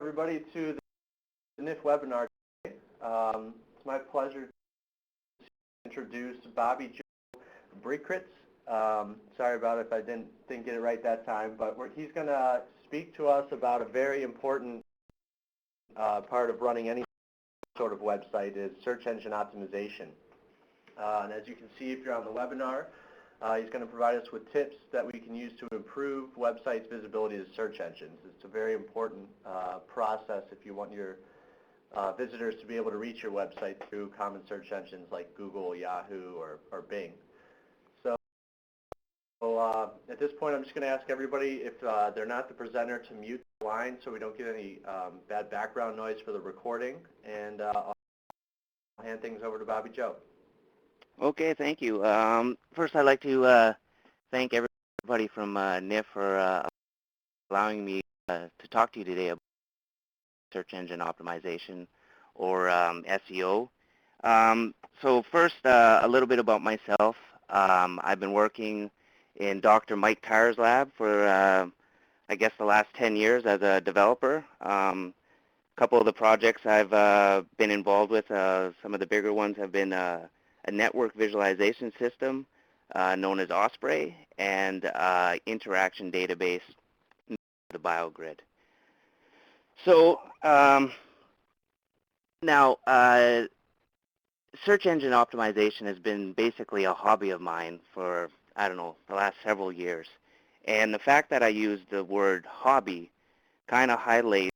everybody to the NIF webinar today. It's my pleasure to introduce Bobby Joe Breitkreutz. Sorry about it if I didn't get it right that time, but he's going to speak to us about a very important part of running any sort of website is search engine optimization. And as you can see if you're on the webinar, he's going to provide us with tips that we can use to improve websites' visibility to search engines. It's a very important process if you want your visitors to be able to reach your website through common search engines like Google, Yahoo, or Bing. So at this point, I'm just going to ask everybody if they're not the presenter to mute the line so we don't get any bad background noise for the recording. And I'll hand things over to Bobby Joe. Okay, thank you. First, I'd like to thank everybody from NIF for allowing me to talk to you today about search engine optimization, or SEO. So first, a little bit about myself. I've been working in Dr. Mike Tyer's lab for, I guess, the last 10 years as a developer. A couple of the projects I've been involved with, some of the bigger ones have been a network visualization system known as Osprey, and interaction database, the BioGrid. So now, search engine optimization has been basically a hobby of mine for, I don't know, the last several years. And the fact that I use the word hobby kind of highlights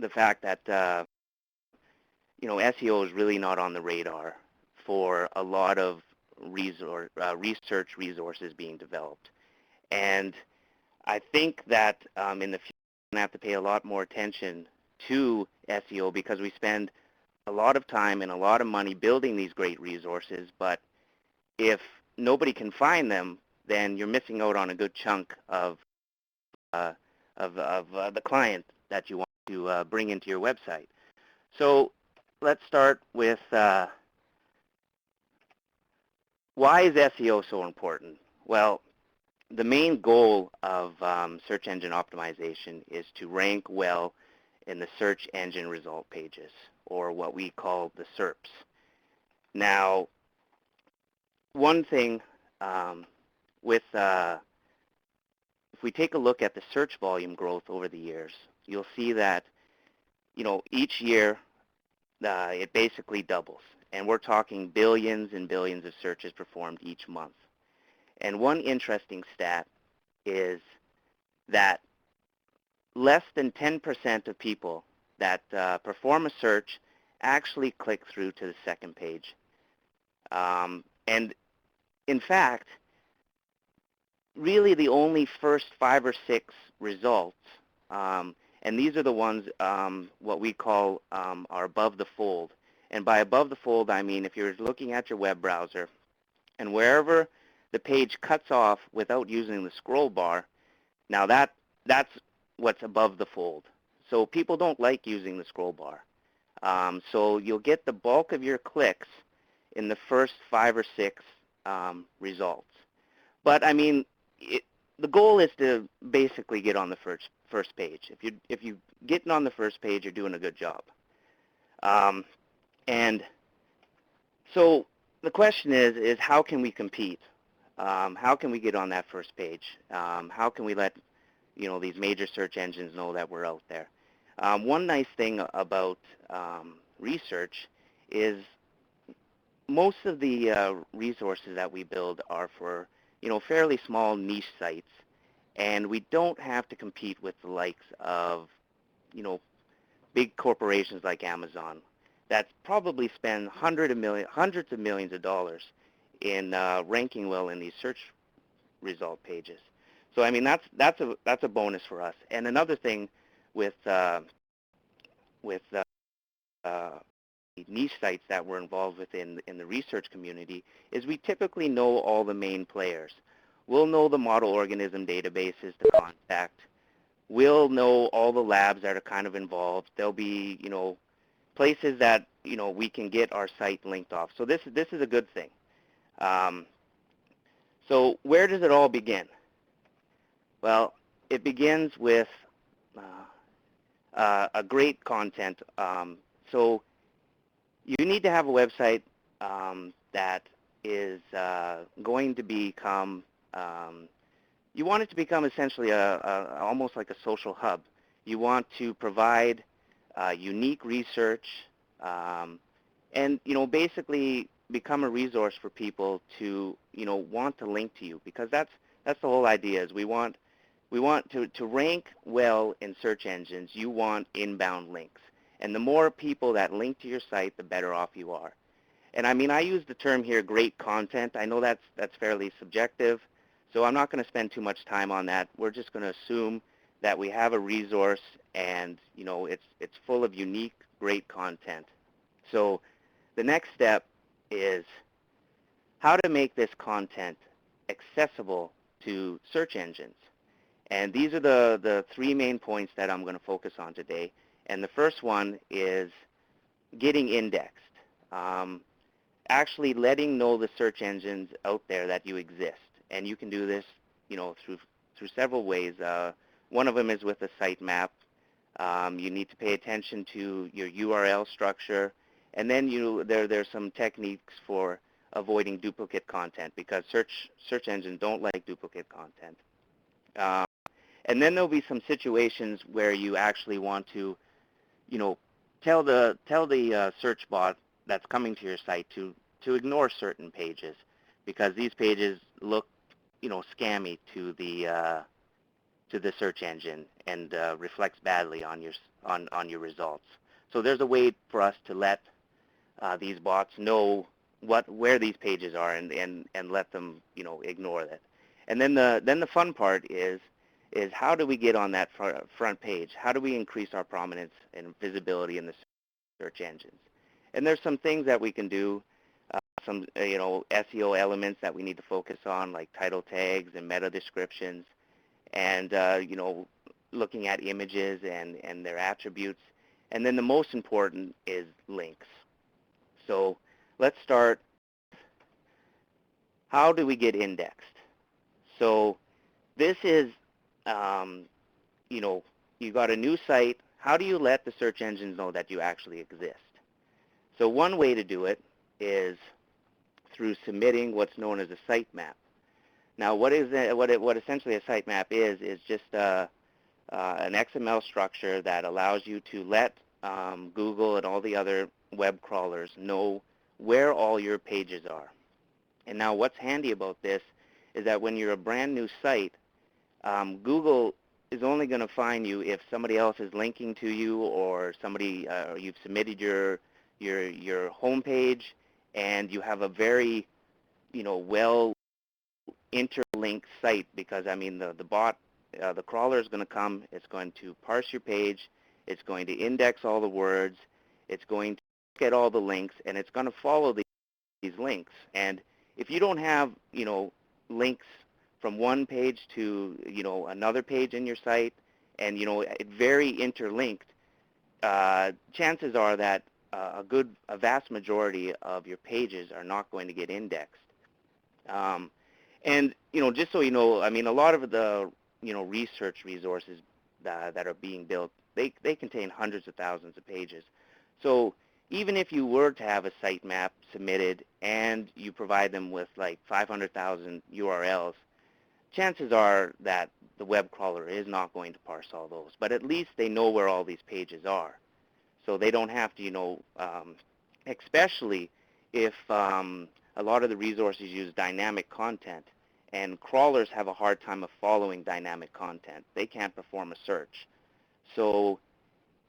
the fact that SEO is really not on the radar for a lot of research resources being developed. And I think that in the future we're going to have to pay a lot more attention to SEO because we spend a lot of time and a lot of money building these great resources, but if nobody can find them, then you're missing out on a good chunk of the client that you want to bring into your website. So let's start with why is SEO so important? Well, the main goal of search engine optimization is to rank well in the search engine result pages, or what we call the SERPs. Now, one thing if we take a look at the search volume growth over the years, you'll see that, each year it basically doubles. And we're talking billions and billions of searches performed each month. And one interesting stat is that less than 10% of people that perform a search actually click through to the second page. And in fact, really the only first 5 or 6 results, and these are the ones what we call are above the fold. And by above the fold, I mean if you're looking at your web browser and wherever the page cuts off without using the scroll bar, now that's what's above the fold. So people don't like using the scroll bar. So you'll get the bulk of your clicks in the first 5 or 6 results. But I mean, the goal is to basically get on the first page. If you getting on the first page, you're doing a good job. And so the question is how can we compete? How can we get on that first page? How can we let these major search engines know that we're out there? One nice thing about research is most of the resources that we build are for fairly small niche sites, and we don't have to compete with the likes of big corporations like Amazon that probably spend hundreds of millions of dollars in ranking well in these search result pages. So I mean that's a bonus for us. And another thing with niche sites that we're involved with in the research community is we typically know all the main players. We'll know the model organism databases to contact. We'll know all the labs that are kind of involved. There'll be places that we can get our site linked off. So this is a good thing. So where does it all begin? Well, it begins with a great content. So you need to have a website that is going to become, you want it to become essentially almost like a social hub. You want to provide unique research and, basically become a resource for people to, want to link to you, because that's the whole idea. Is we want to rank well in search engines. You want inbound links. And the more people that link to your site, the better off you are. And I mean, I use the term here, great content. I know that's fairly subjective, so I'm not going to spend too much time on that. We're just going to assume that we have a resource and, it's full of unique, great content. So the next step is how to make this content accessible to search engines. And these are the three main points that I'm going to focus on today. And the first one is getting indexed. Actually letting know the search engines out there that you exist. And you can do this, through several ways. One of them is with a sitemap. You need to pay attention to your URL structure. And then there's some techniques for avoiding duplicate content, because search engines don't like duplicate content. And then there'll be some situations where you actually want to, tell the search bot that's coming to your site to ignore certain pages, because these pages look, scammy to the search engine and reflects badly on your results. So there's a way for us to let these bots know where these pages are and let them, ignore that. And then the fun part is how do we get on that front page? How do we increase our prominence and visibility in the search engines? And there's some things that we can do, some SEO elements that we need to focus on, like title tags and meta descriptions, and looking at images and their attributes. And then the most important is links. So let's start. How do we get indexed? So this is, you got a new site. How do you let the search engines know that you actually exist? So one way to do it is through submitting what's known as a sitemap. Now, what essentially a sitemap is just an XML structure that allows you to let Google and all the other web crawlers know where all your pages are. And now what's handy about this is that when you're a brand new site, Google is only going to find you if somebody else is linking to you, or you've submitted your home page and you have a very well interlinked site, because I mean the bot, the crawler is going to come, it's going to parse your page, it's going to index all the words, it's going to get all the links, and it's going to follow these links. And if you don't have links from one page to another page in your site, and it very interlinked, chances are that a vast majority of your pages are not going to get indexed. And just so you know, I mean, a lot of the research resources that are being built, they contain hundreds of thousands of pages. So even if you were to have a sitemap submitted and you provide them with like 500,000 URLs, chances are that the web crawler is not going to parse all those. But at least they know where all these pages are. So they don't have to, especially if a lot of the resources use dynamic content, and crawlers have a hard time of following dynamic content. They can't perform a search. So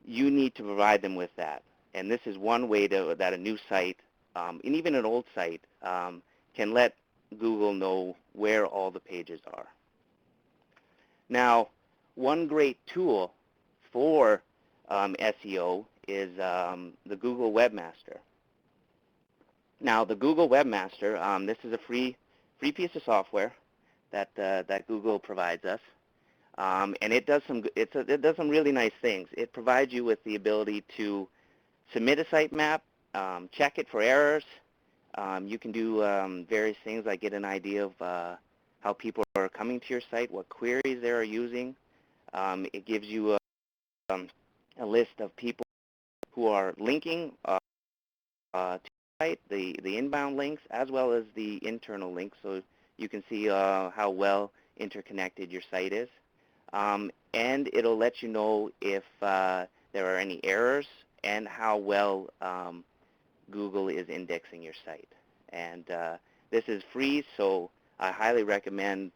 you need to provide them with that. And this is one way that a new site, and even an old site, can let Google know where all the pages are. Now, one great tool for SEO is the Google Webmaster. Now, the Google Webmaster, this is a free piece of software that Google provides us, and it does some really nice things. It provides you with the ability to submit a sitemap, check it for errors, You can do various things like get an idea of how people are coming to your site, what queries they are using. It gives you a list of people who are linking to the site, the inbound links, as well as the internal links, so you can see how well interconnected your site is. And it'll let you know if there are any errors and how well Google is indexing your site. And this is free, so I highly recommend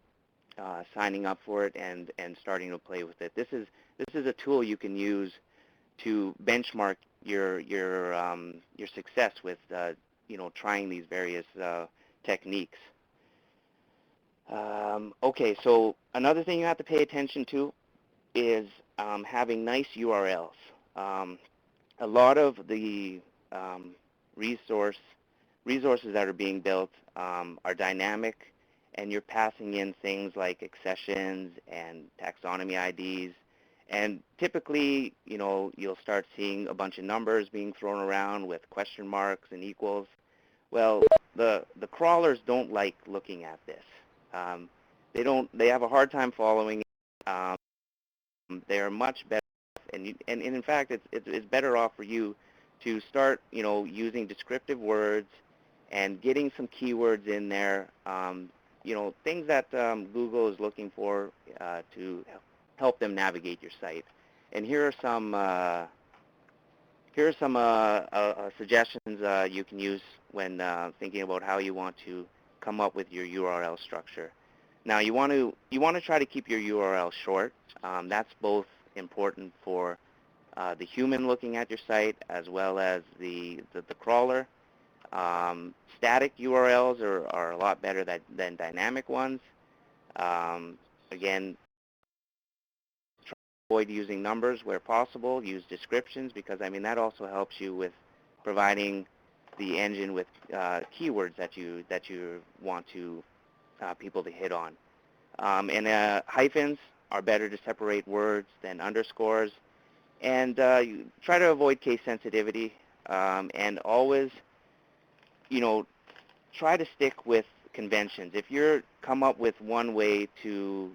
signing up for it and starting to play with it. This is a tool you can use to benchmark your success with trying these various techniques. Okay, so another thing you have to pay attention to is having nice URLs. A lot of the resources that are being built are dynamic, and you're passing in things like accessions and taxonomy IDs. And typically, you'll start seeing a bunch of numbers being thrown around with question marks and equals. Well, the crawlers don't like looking at this. They have a hard time following it. They are much better, and in fact, it's better off for you to start, using descriptive words and getting some keywords in there. Things that Google is looking for to help them navigate your site. And here are some suggestions you can use when thinking about how you want to come up with your URL structure. Now, you want to try to keep your URL short. That's both important for the human looking at your site as well as the crawler. Static URLs are a lot better than dynamic ones. Again, avoid using numbers where possible. Use descriptions, because that also helps you with providing the engine with keywords that you want to people to hit on. And hyphens are better to separate words than underscores. And you try to avoid case sensitivity, and always, try to stick with conventions. If you're come up with one way to,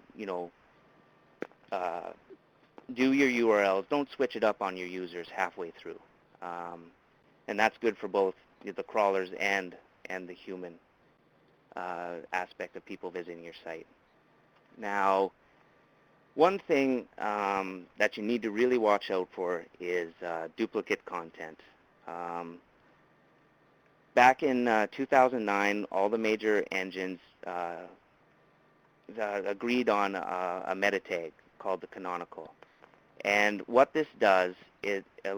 do your URLs, don't switch it up on your users halfway through. And that's good for both the crawlers and the human aspect of people visiting your site. Now, one thing that you need to really watch out for is duplicate content. Back in 2009, all the major engines agreed on a meta tag called the canonical. And what this does is it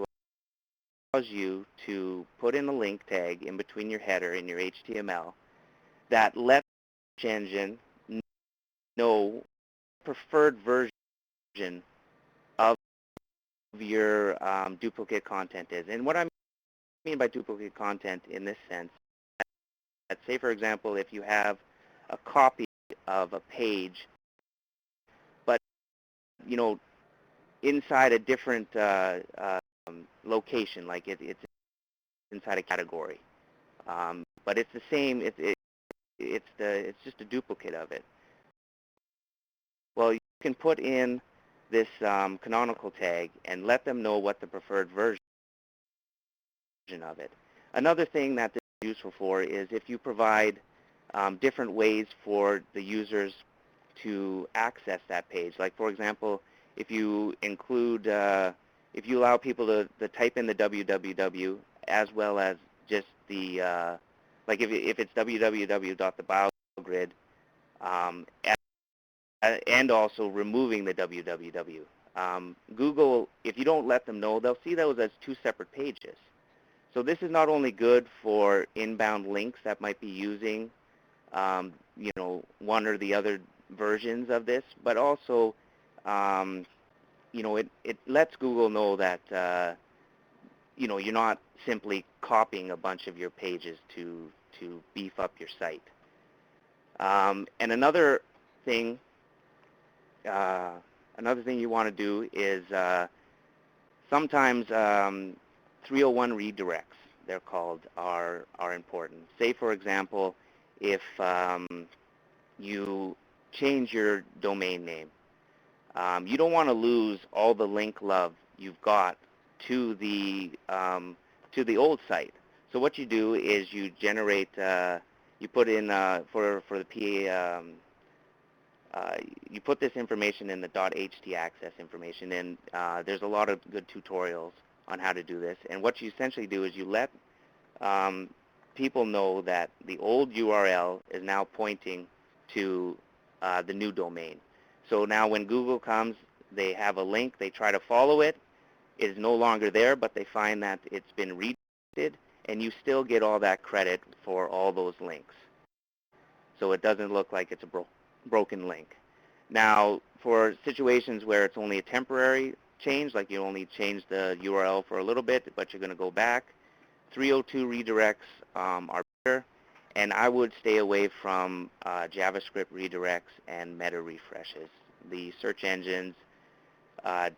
allows you to put in a link tag in between your header and your HTML that lets the search engine know preferred version of your duplicate content is. And what I mean by duplicate content in this sense, let's say, for example, if you have a copy of a page, but inside a different location, like it's inside a category, but it's the same. It's just a duplicate of it. Well, you can put in this canonical tag and let them know what the preferred version of it. Another thing that this is useful for is if you provide different ways for the users to access that page. Like, for example, if you include, if you allow people to type in the www as well as just the, like if it's www.thebiogrid, and also removing the www. Google, if you don't let them know, they'll see those as two separate pages. So this is not only good for inbound links that might be using, one or the other versions of this, but also, it lets Google know that, you're not simply copying a bunch of your pages to beef up your site. And another thing you want to do is sometimes 301 redirects. they're called, are important. Say, for example, if you change your domain name, you don't want to lose all the link love you've got to the old site. So what you do is you generate, you put in for the PA, you put this information in the .htaccess information, and there's a lot of good tutorials on how to do this. And what you essentially do is you let people know that the old URL is now pointing to the new domain. So now when Google comes, they have a link, they try to follow it, it is no longer there, but they find that it's been redirected, and you still get all that credit for all those links. So it doesn't look like it's a broken link. Now, for situations where it's only a temporary change, like you only change the URL for a little bit, but you're going to go back, 302 redirects are better, and I would stay away from JavaScript redirects and meta refreshes. The search engines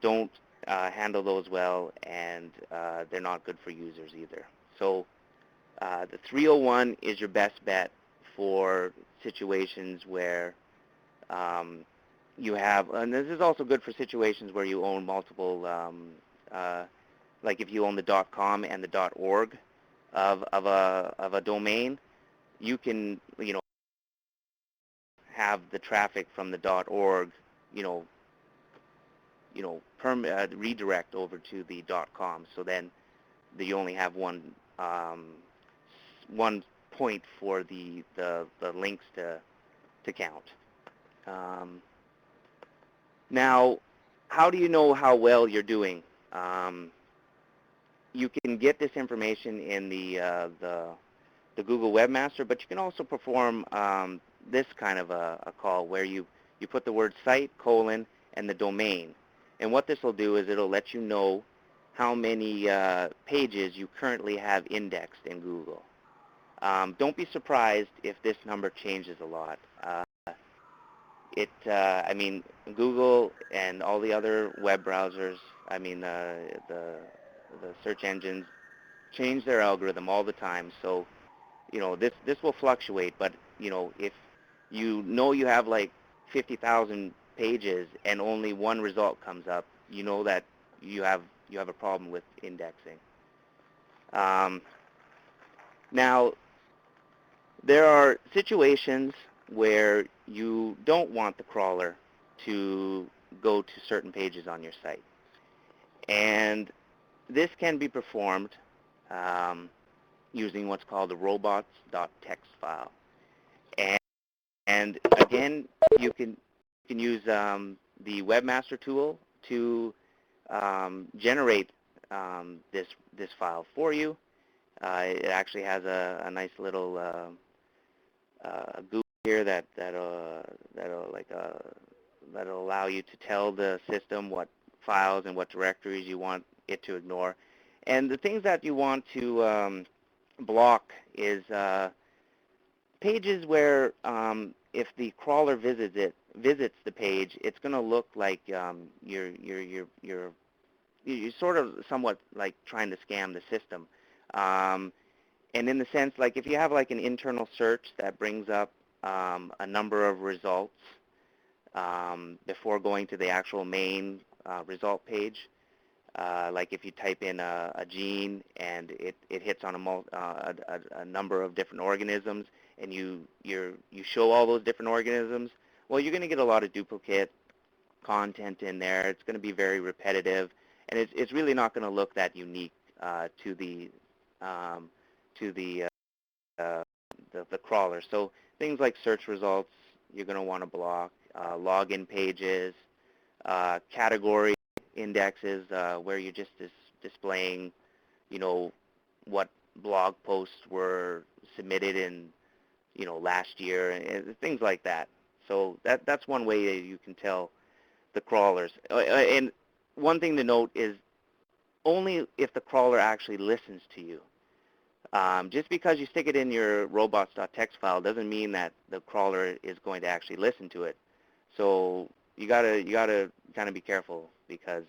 don't handle those well, and they're not good for users either. So the 301 is your best bet for situations where you have, and this is also good for situations where you own multiple, like if you own the .com and the .org of a domain, you can, have the traffic from the .org, redirect over to the .com. So then you only have one point for the links to count. Now, how do you know how well you're doing? You can get this information in the Google Webmaster, but you can also perform this kind of a call where you put the word site, and the domain. And what this will do is it'll let you know how many pages you currently have indexed in Google. Don't be surprised if this number changes a lot. I mean, Google and all the other web browsers, I mean, the search engines change their algorithm all the time. So, this will fluctuate. But, if you have like 50,000 pages and only one result comes up, you know that you have a problem with indexing. Now, there are situations where you don't want the crawler to go to certain pages on your site. And this can be performed using what's called a robots.txt file. And again, you can use the Webmaster tool to generate this file for you. It actually has a nice little GUI here that'll allow you to tell the system what files and what directories you want it to ignore. And the things that you want to block is pages where if the crawler visits the page, it's going to look like you're sort of somewhat like trying to scam the system. And in the sense, like if you have like an internal search that brings up a number of results before going to the actual main result page, like if you type in a gene and it hits on a number of different organisms, and you show all those different organisms, well, you're going to get a lot of duplicate content in there. It's going to be very repetitive, and it's really not going to look that unique to the crawler. So things like search results, you're going to want to block, login pages, category indexes where you're just displaying, what blog posts were submitted in, last year, and things like that. So that's one way that you can tell the crawlers. And one thing to note is only if the crawler actually listens to you. Just because you stick it in your robots.txt file doesn't mean that the crawler is going to actually listen to it. So you gotta kind of be careful, because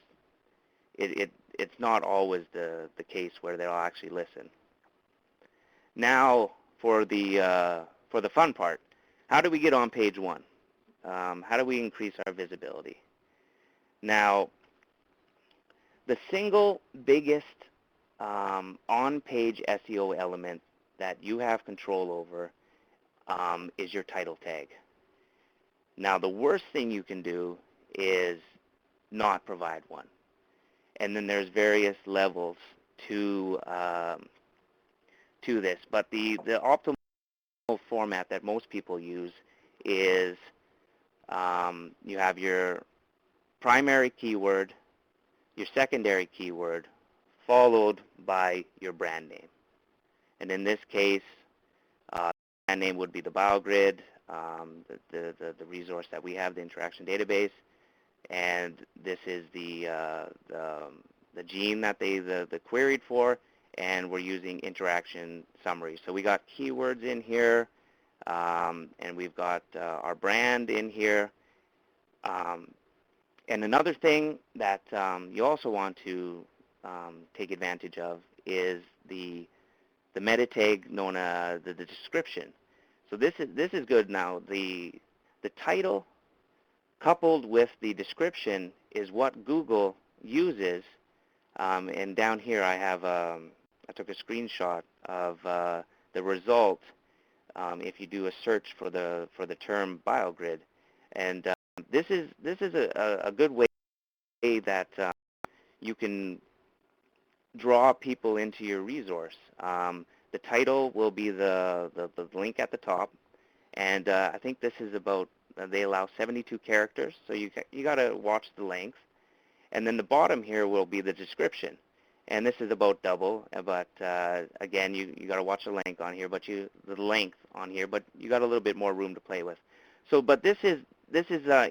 it's not always the case where they'll actually listen. Now for the fun part. How do we get on page 1? How do we increase our visibility? Now, the single biggest on-page SEO element that you have control over is your title tag. Now, the worst thing you can do is not provide one. And then there's various levels to this. But the optimal format that most people use is you have your primary keyword, your secondary keyword, followed by your brand name. And in this case, the brand name would be the BioGrid, the resource that we have, the interaction database, and this is the gene that they queried for, and we're using interaction summary. So we got keywords in here, and we've got our brand in here. And another thing that you also want to take advantage of is the meta tag known as the description. So this is good now. The title coupled with the description is what Google uses. And down here I have I took a screenshot of the result if you do a search for the term BioGrid. And this is a good way that you can draw people into your resource. The title will be the link at the top, and I think this is about, they allow 72 characters, so you got to watch the length. And then the bottom here will be the description, and this is about double, but again, you got to watch the length on here, but the length on here, but you got a little bit more room to play with. So, but this is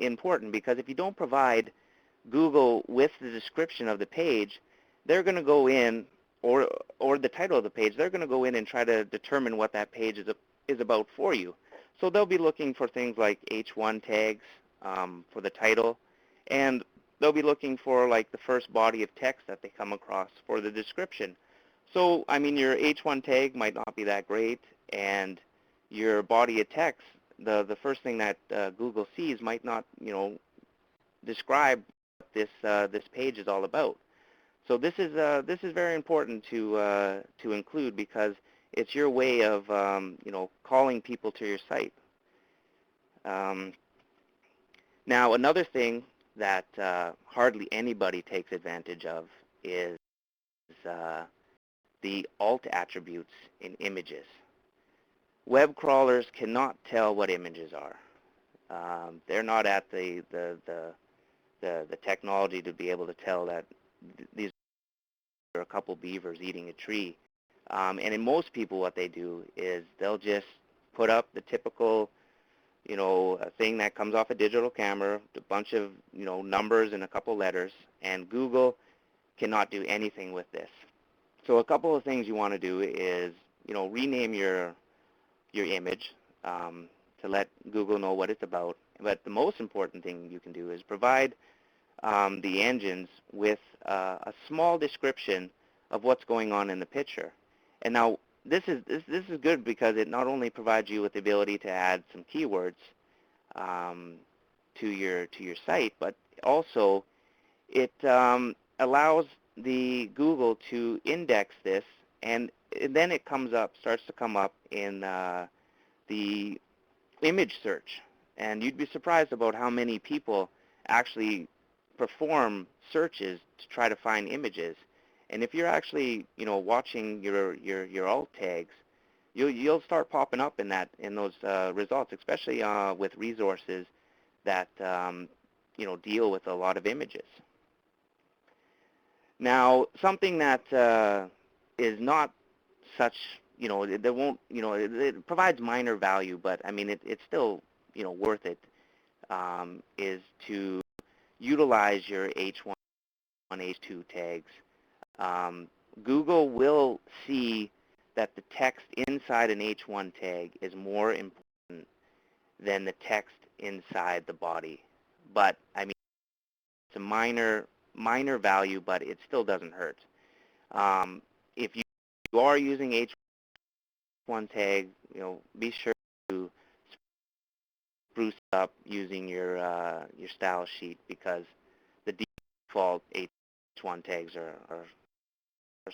important, because if you don't provide Google with the description of the page, they're going to go in, or the title of the page, they're going to go in and try to determine what that page is about for you. So they'll be looking for things like H1 tags for the title, and they'll be looking for like the first body of text that they come across for the description. So, I mean, your H1 tag might not be that great, and your body of text, the first thing that Google sees might not, describe what this page is all about. So this is very important to include, because it's your way of calling people to your site. Now, another thing that hardly anybody takes advantage of is the alt attributes in images. Web crawlers cannot tell what images are. They're not at the technology to be able to tell that these are a couple beavers eating a tree. And in most people, what they do is they'll just put up the typical, a thing that comes off a digital camera, a bunch of, numbers and a couple letters, and Google cannot do anything with this. So a couple of things you want to do is, rename your image to let Google know what it's about. But the most important thing you can do is provide the engines with a small description of what's going on in the picture. And now this is good, because it not only provides you with the ability to add some keywords to your site, but also it allows the Google to index this, and then it starts to come up in the image search. And you'd be surprised about how many people actually perform searches to try to find images. And if you're actually, watching your alt tags, you'll start popping up in those results, especially with resources that deal with a lot of images. Now, something that is not such, there won't, it provides minor value, but I mean it's still worth it, is to utilize your H1, H2 tags. Google will see that the text inside an H1 tag is more important than the text inside the body. But I mean, it's a minor value, but it still doesn't hurt. If you are using H1 one tag, be sure to spruce up using your style sheet, because the default H1 tags are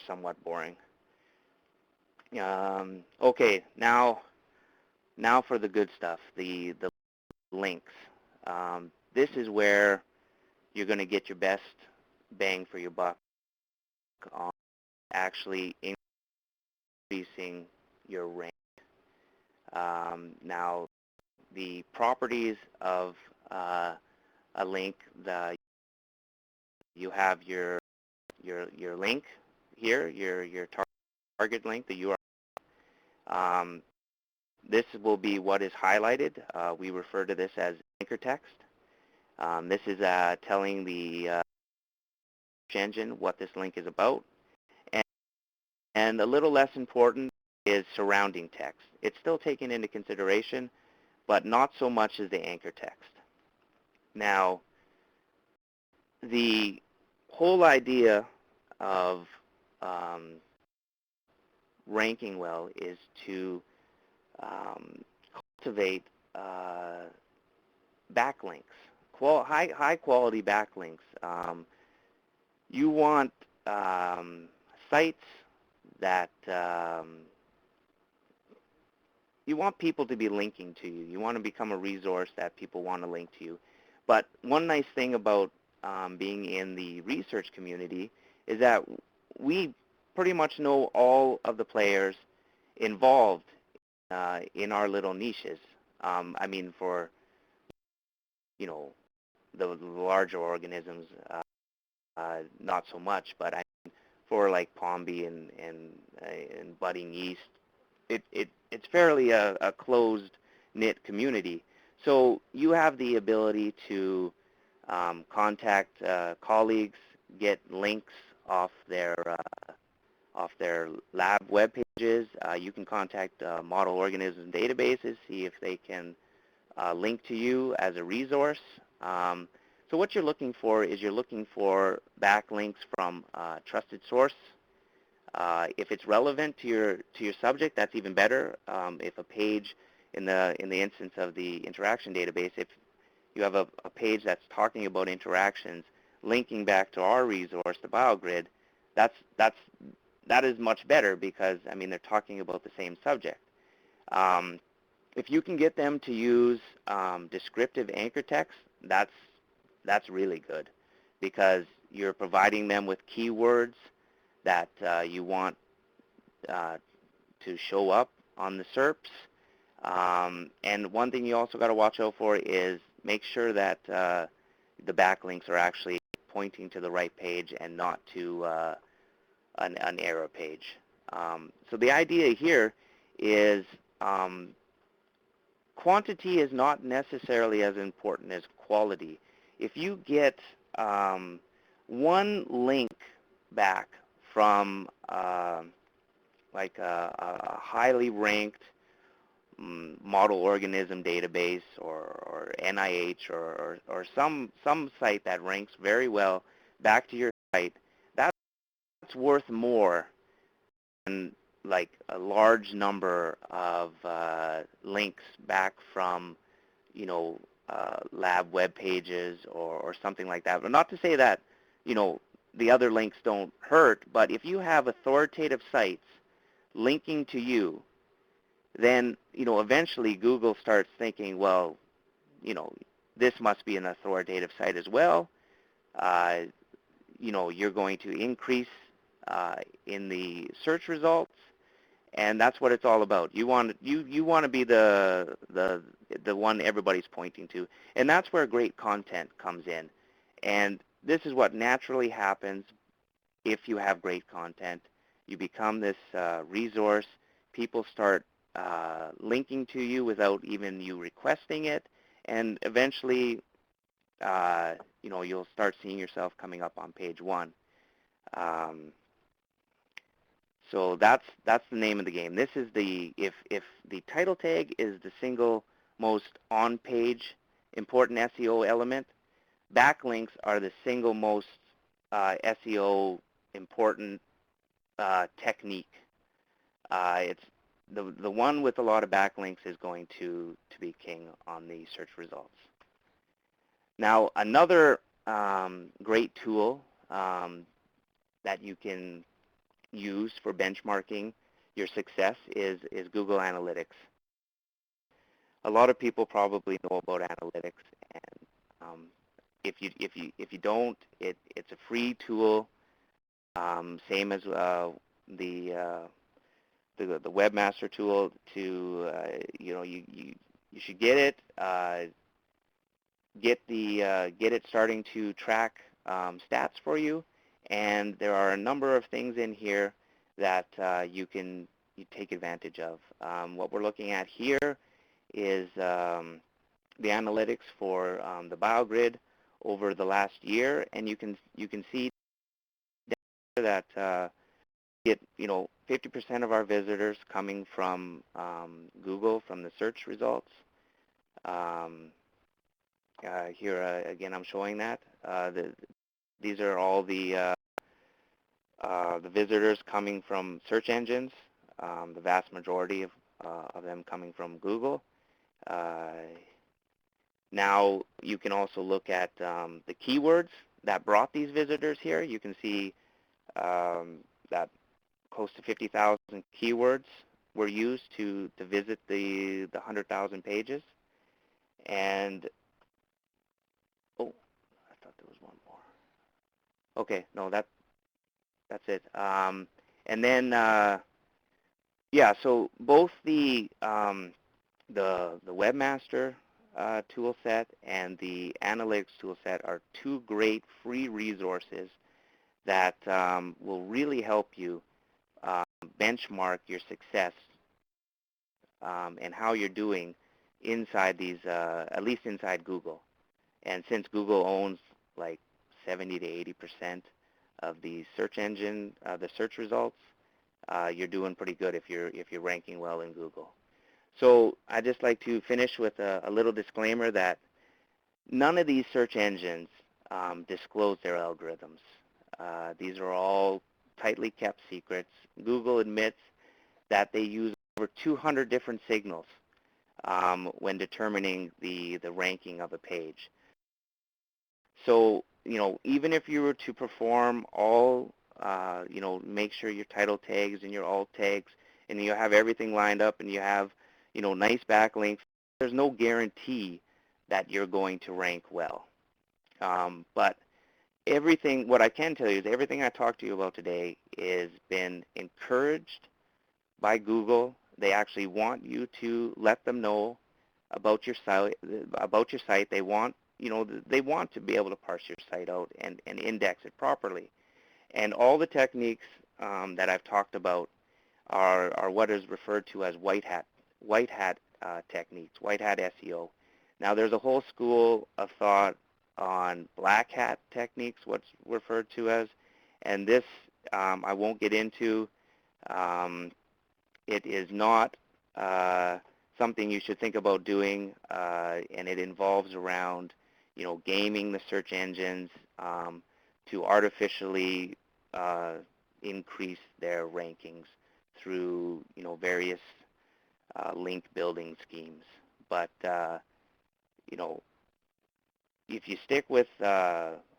somewhat boring. Okay, now for the good stuff, the links. This is where you're going to get your best bang for your buck on actually increasing your rank. Now, the properties of a link, you have your link here, your target link, the URL. This will be what is highlighted. We refer to this as anchor text. This is telling the search engine what this link is about. And a little less important is surrounding text. It's still taken into consideration, but not so much as the anchor text. Now, the whole idea of ranking well is to cultivate backlinks, high quality backlinks. You want sites that you want people to be linking to you. You want to become a resource that people want to link to you. But one nice thing about being in the research community is that we pretty much know all of the players involved in our little niches. I mean, for the larger organisms, not so much. But I mean, for like Pomby and Budding Yeast, it's fairly a closed-knit community. So you have the ability to contact colleagues, get links off their lab web pages. You can contact model organism databases, see if they can link to you as a resource. So what you're looking for is you're looking for backlinks from trusted source. If it's relevant to your subject, that's even better. If a page in the instance of the interaction database, if you have a page that's talking about interactions, linking back to our resource, the BioGrid, that is much better, because I mean they're talking about the same subject. If you can get them to use descriptive anchor text, that's really good, because you're providing them with keywords that you want to show up on the SERPs. And one thing you also got to watch out for is make sure that the backlinks are actually pointing to the right page and not to an error page. So the idea here is quantity is not necessarily as important as quality. If you get one link back from like a highly ranked model organism database or NIH or some site that ranks very well back to your site, that's worth more than like a large number of links back from lab web pages or something like that. But not to say that the other links don't hurt, but if you have authoritative sites linking to you, then eventually Google starts thinking, well, this must be an authoritative site as well. You're going to increase in the search results, and that's what it's all about. You want to be the one everybody's pointing to, and that's where great content comes in. And this is what naturally happens if you have great content. You become this resource. People start linking to you without even you requesting it, and eventually, you'll start seeing yourself coming up on page 1. So that's the name of the game. This is if the title tag is the single most on-page important SEO element, backlinks are the single most SEO important technique. the one with a lot of backlinks is going to be king on the search results. Now, another great tool that you can use for benchmarking your success is Google Analytics. A lot of people probably know about analytics, and if you don't, it's a free tool, same as the webmaster tool. You should get it. Get it starting to track stats for you, and there are a number of things in here that you take advantage of. What we're looking at here is the analytics for the BioGrid over the last year, and you can see that get 50% of our visitors coming from Google, from the search results. Here again, I'm showing that these are all the visitors coming from search engines. The vast majority of them coming from Google. Now you can also look at the keywords that brought these visitors here. You can see that close to 50,000 keywords were used to visit the 100,000 pages. And oh, I thought there was one more. Okay, no, that's it. And then yeah, so both the webmaster tool set and the analytics tool set are two great free resources that will really help you benchmark your success and how you're doing inside these, at least inside Google. And since Google owns like 70 to 80% of the search engine, the search results, you're doing pretty good if you're ranking well in Google. So I'd just like to finish with a little disclaimer that none of these search engines disclose their algorithms. These are all tightly kept secrets. Google admits that they use over 200 different signals when determining the ranking of a page. So, even if you were to perform all, make sure your title tags and your alt tags, and you have everything lined up and you have, nice backlinks, there's no guarantee that you're going to rank well. But what I can tell you is everything I talked to you about today has been encouraged by Google. They actually want you to let them know about your site. They want, they want to be able to parse your site out and index it properly. And all the techniques that I've talked about are what is referred to as white hat techniques, white hat SEO. Now there's a whole school of thought on black hat techniques, what's referred to as, and this I won't get into. It is not something you should think about doing, and it involves around, gaming the search engines to artificially increase their rankings through, various link building schemes. But, if you stick with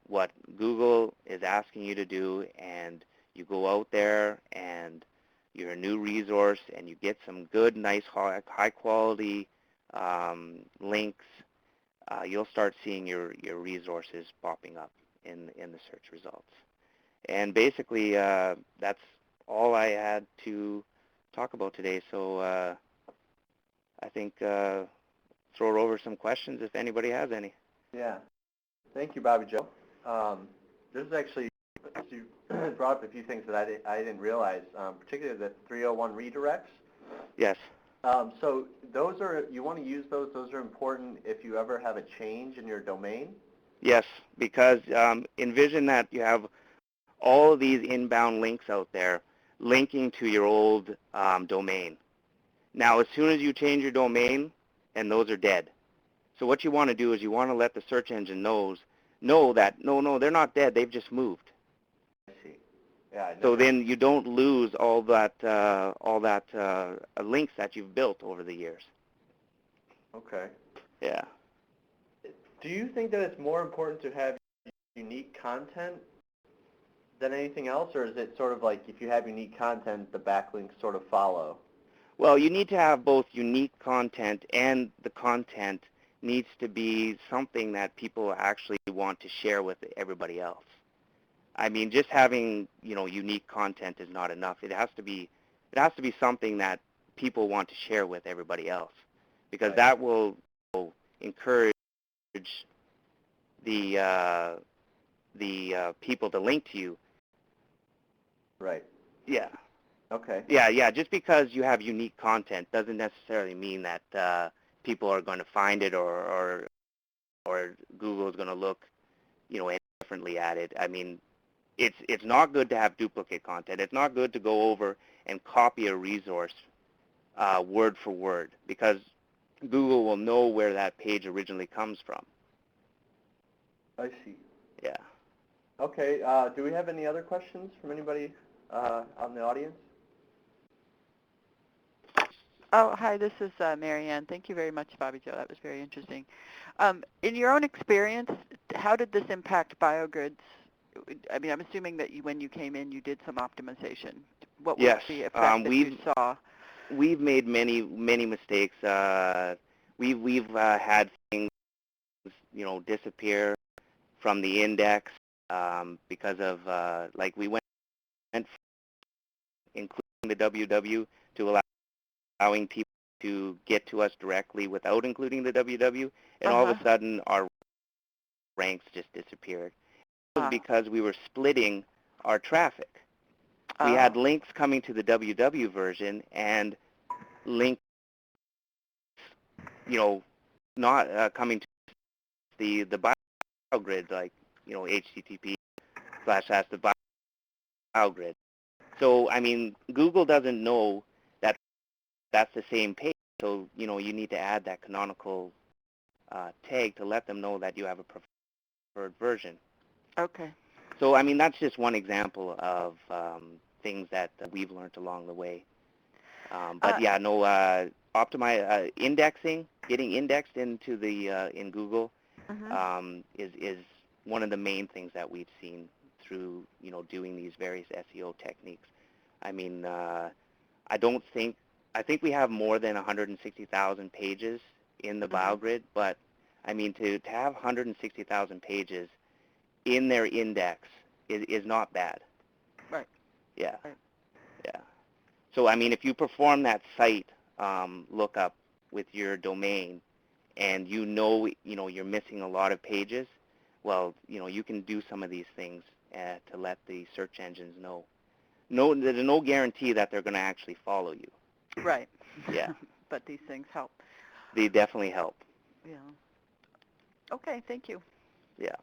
what Google is asking you to do, and you go out there and you're a new resource and you get some good, nice, high quality links, you'll start seeing your resources popping up in the search results. And basically, that's all I had to talk about today. So I think throw over some questions if anybody has any. Yeah. Thank you, Bobby Joe. This is actually, you brought up a few things that I didn't realize, particularly the 301 redirects. Yes. So those are, you want to use those are important if you ever have a change in your domain? Yes, because envision that you have all of these inbound links out there linking to your old domain. Now, as soon as you change your domain, and those are dead. So what you want to do is you want to let the search engine know that, no, they're not dead, they've just moved. I see. Yeah, I know. So then you don't lose all that links that you've built over the years. Okay. Yeah. Do you think that it's more important to have unique content than anything else, or is it sort of like if you have unique content, the backlinks sort of follow? Well, you need to have both unique content, and the content needs to be something that people actually want to share with everybody else. I mean, just having, unique content is not enough. It has to be something that people want to share with everybody else, because Right. that will encourage the people to link to you. Right. Yeah. Okay. Yeah. Just because you have unique content doesn't necessarily mean that people are going to find it, or Google is going to look, differently at it. I mean, it's not good to have duplicate content. It's not good to go over and copy a resource word for word, because Google will know where that page originally comes from. I see. Yeah. Okay. Do we have any other questions from anybody on the audience? Oh, hi, this is Mary Ann. Thank you very much, Bobby Joe. That was very interesting. In your own experience, how did this impact BioGrid's? I mean, I'm assuming that when you came in, you did some optimization. What was Yes. the effect that you saw? We've made many mistakes. We've had things, disappear from the index because of like we went from including the www to allowing people to get to us directly without including the www, and all of a sudden our ranks just disappeared. It was because we were splitting our traffic. We had links coming to the www version and links, not coming to the BioGrid, like, http:// the BioGrid. So, I mean, Google doesn't know that that's the same page, so, you need to add that canonical tag to let them know that you have a preferred version. Okay. So, I mean, that's just one example of things that we've learned along the way. But yeah, no, indexing, getting indexed into the in Google is one of the main things that we've seen through doing these various SEO techniques. I mean, I think we have more than 160,000 pages in the BioGrid, but I mean to have 160,000 pages in their index is not bad. Right. Yeah. Right. Yeah. So, I mean, if you perform that site lookup with your domain and you're missing a lot of pages, well, you can do some of these things to let the search engines know. No, there's no guarantee that they're going to actually follow you. Right. Yeah. But these things help. They definitely help. Yeah. Okay, thank you. Yeah.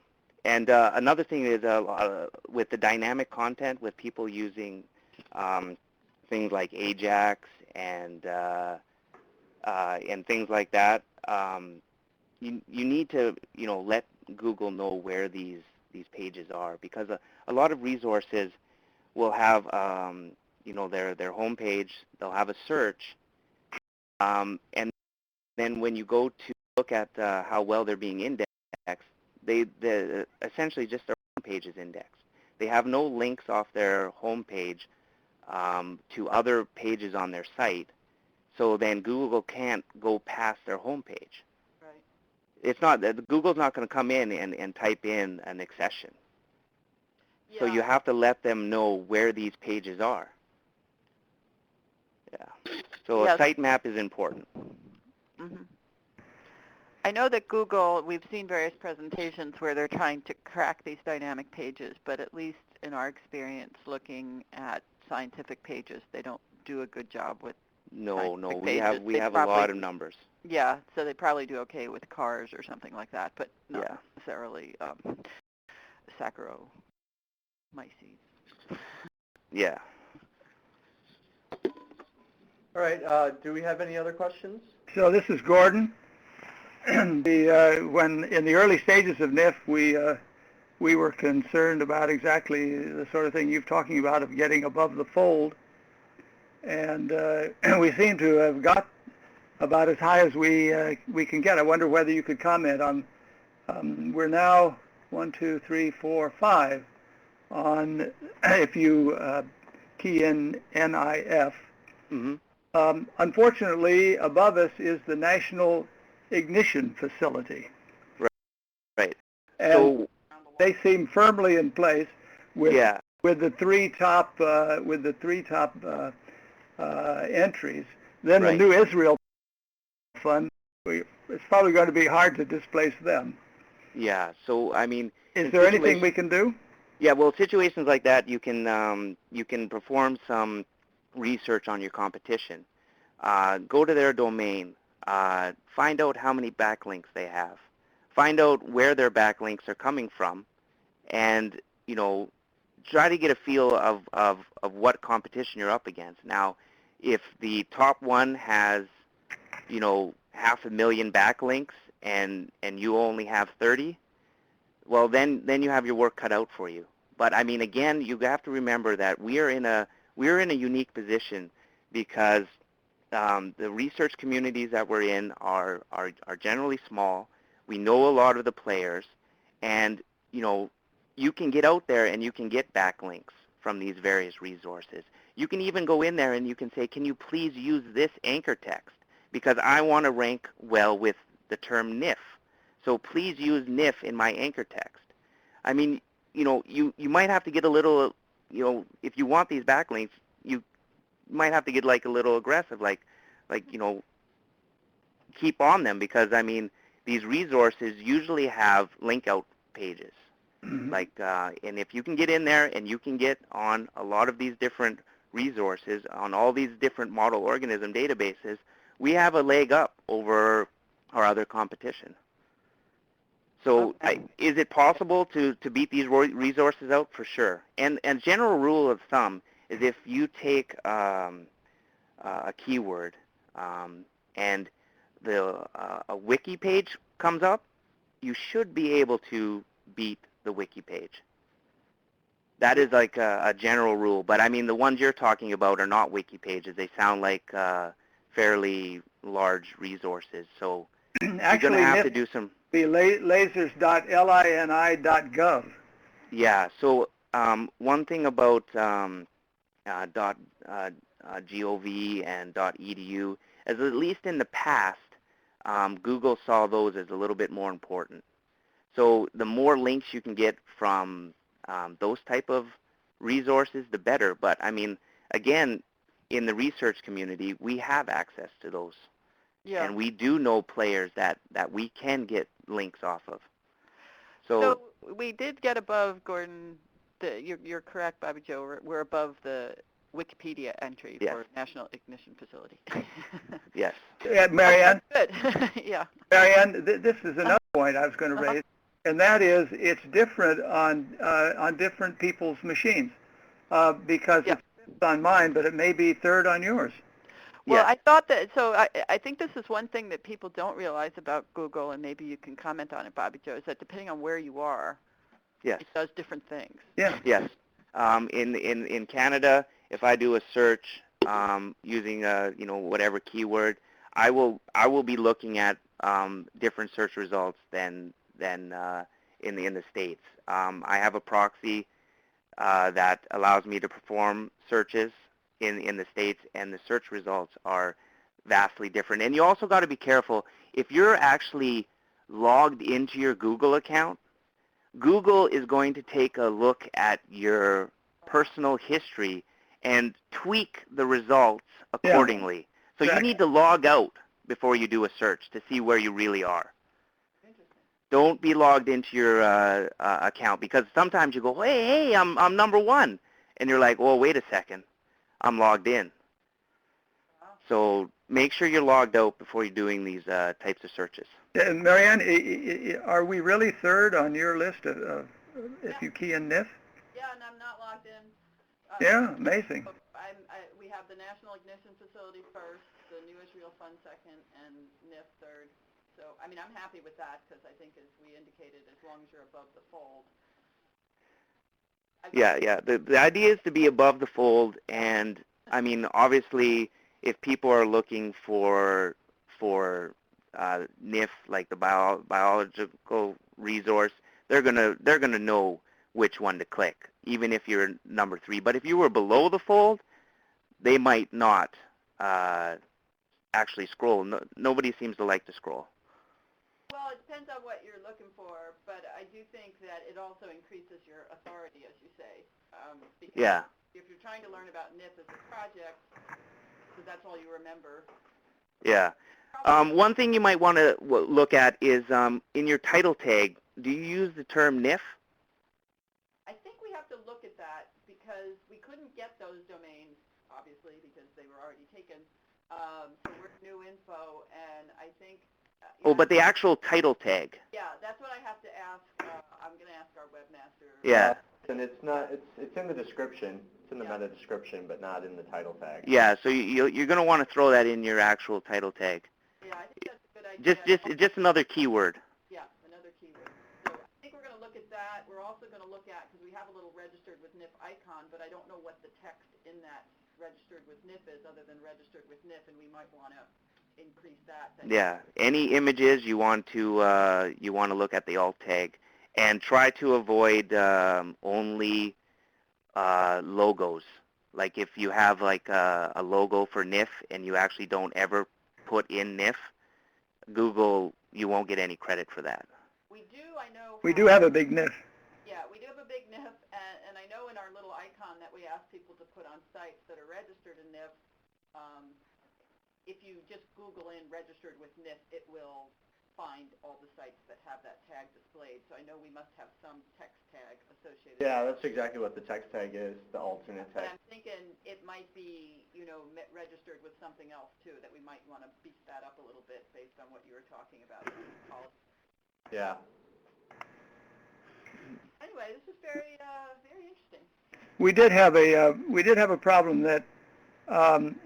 And another thing is with the dynamic content, with people using things like Ajax and things like that, you need to let Google know where these pages are, because a lot of resources will have their home page. They'll have a search, and then when you go to look at how well they're being indexed, they essentially just their home page is indexed. They have no links off their home page to other pages on their site, so then Google can't go past their home page. Right. It's not that Google's not going to come in and type in an accession. Yeah. So you have to let them know where these pages are. Yeah. So a sitemap is important. Mm-hmm. I know that Google, we've seen various presentations where they're trying to crack these dynamic pages, but at least in our experience looking at scientific pages, they don't do a good job with scientific pages. we have a lot of numbers. Yeah, so they probably do okay with cars or something like that, but not necessarily Saccharomyces. Yeah. All right. Do we have any other questions? So this is Gordon. When in the early stages of NIF, we we were concerned about exactly the sort of thing you're talking about of getting above the fold. And we seem to have got about as high as we can get. I wonder whether you could comment on, we're now 1, 2, 3, 4, 5 on, if you key in NIF. Mm-hmm. Unfortunately, above us is the National Ignition Facility. Right. And So they seem firmly in place with yeah. with the three top entries. Then Right. the New Israel Fund. It's probably going to be hard to displace them. Yeah. So I mean, Is there anything we can do? Yeah. Well, situations like that, you can perform some research on your competition. Go to their domain. Find out how many backlinks they have. Find out where their backlinks are coming from, and try to get a feel of what competition you're up against. Now, if the top one has 500,000 backlinks and you only have 30, well then you have your work cut out for you. But I mean, again, you have to remember that we're in a unique position because the research communities that we're in are generally small. We know a lot of the players, and you can get out there and you can get backlinks from these various resources. You can even go in there and you can say, can you please use this anchor text, because I want to rank well with the term NIF. So please use NIF in my anchor text. I mean, you might have to get a little, if you want these backlinks, you might have to get like a little aggressive, like keep on them, because I mean, these resources usually have link out pages. Mm-hmm. And if you can get in there and you can get on a lot of these different resources, on all these different model organism databases, we have a leg up over our other competition. So Okay. is it possible to beat these resources out? For sure. And general rule of thumb is if you take a keyword and a wiki page comes up, you should be able to beat the wiki page. That is like a general rule. But I mean, the ones you're talking about are not wiki pages. They sound like fairly large resources. So Actually, you're going to have to do some... Be lasers.lini.gov. Yeah. So one thing about .gov and .edu is, at least in the past, Google saw those as a little bit more important. So the more links you can get from those type of resources, the better. But I mean, again, in the research community, we have access to those. Yeah. And we do know players that we can get links off of. So we did get above, Gordon, you're correct, Bobby Joe, we're above the Wikipedia entry Yes. for National Ignition Facility. Yes. Yeah, Marianne. Good. Yeah. Marianne, this is another point I was going to raise, and that is it's different on different people's machines because Yeah. it's fifth on mine, but it may be third on yours. Well, Yes. I thought that, so I think this is one thing that people don't realize about Google, and maybe you can comment on it, Bobby Joe, is that depending on where you are, Yes. it does different things. Yeah. Yes. In Canada, if I do a search using whatever keyword, I will be looking at different search results than in the States. I have a proxy that allows me to perform searches in the States, and the search results are vastly different. And you also got to be careful. If you're actually logged into your Google account, Google is going to take a look at your personal history and tweak the results accordingly. So Exactly. you need to log out before you do a search to see where you really are. Don't be logged into your account, because sometimes you go, hey, I'm number one, and you're like, well, wait a second, I'm logged in. So make sure you're logged out before you're doing these types of searches. Marianne, are we really third on your list of if you key in NIF? Yeah, and I'm not logged in. Yeah, amazing. We have the National Ignition Facility first, the New Israel Fund second, and NIF third. So, I mean, I'm happy with that, because I think, as we indicated, as long as you're above the fold, Yeah. The idea is to be above the fold, and I mean, obviously, if people are looking for NIF, like the biological resource, they're gonna know which one to click, even if you're number 3. But if you were below the fold, they might not actually scroll. No, nobody seems to like to scroll. Well, it depends on what you're looking for, but I do think that it also increases your authority, as you say. Because Yeah. if you're trying to learn about NIF as a project, because that's all you remember. Yeah. One thing you might want to look at is in your title tag, do you use the term NIF? I think we have to look at that because we couldn't get those domains, obviously, because they were already taken. So we're new info, and I think... Oh, but the actual title tag. Yeah, that's what I have to ask. I'm going to ask our webmaster. Yeah. And it's not, it's in the description. It's in the meta description, but not in the title tag. Yeah, so you're going to want to throw that in your actual title tag. Yeah, I think that's a good idea. Just another keyword. Yeah, another keyword. So I think we're going to look at that. We're also going to look at, because we have a little registered with NIF icon, but I don't know what the text in that registered with NIF is other than registered with NIF, and we might want to increase that. Yeah, any images you want to look at the alt tag, and try to avoid only logos. Like if you have like a logo for NIF and you actually don't ever put in NIF, Google, you won't get any credit for that. We do, I know. We do have a big NIF. Yeah, we do have a big NIF, and I know in our little icon that we ask people to put on sites that are registered in NIF, if you just Google in registered with NIF, it will find all the sites that have that tag displayed. So I know we must have some text tag associated. Yeah, that's exactly what the text tag is, the alternate But text. I'm thinking it might be, registered with something else too, that we might want to beef that up a little bit based on what you were talking about. Yeah. Anyway, this is very, very interesting. We did have a problem that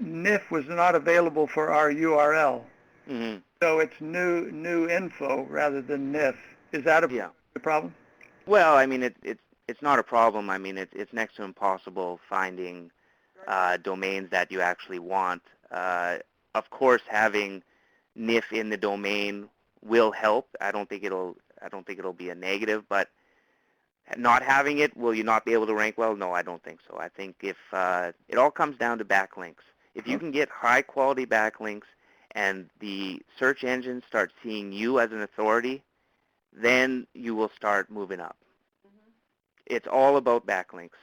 NIF was not available for our URL. Mm-hmm. So it's new info rather than NIF. Is that a problem? Well, I mean, it's not a problem. I mean, it's next to impossible finding domains that you actually want. Of course, having NIF in the domain will help. I don't think it'll be a negative, but not having it, will you not be able to rank well? No, I don't think so. I think if it all comes down to backlinks. If you can get high quality backlinks and the search engine starts seeing you as an authority, then you will start moving up. Mm-hmm. It's all about backlinks.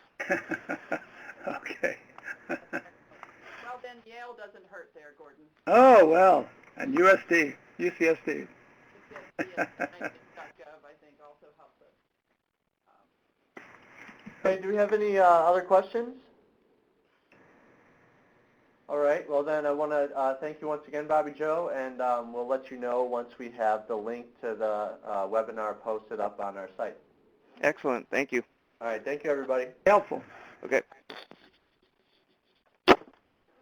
Okay. Well, then Yale doesn't hurt there, Gordon. Oh, well, and UCSD. UCSD at gov, I think, also helps us. Okay, do we have any other questions? All right, well then I want to thank you once again, Bobby Joe, and we'll let you know once we have the link to the webinar posted up on our site. Excellent. Thank you. All right, thank you everybody. Helpful. Okay.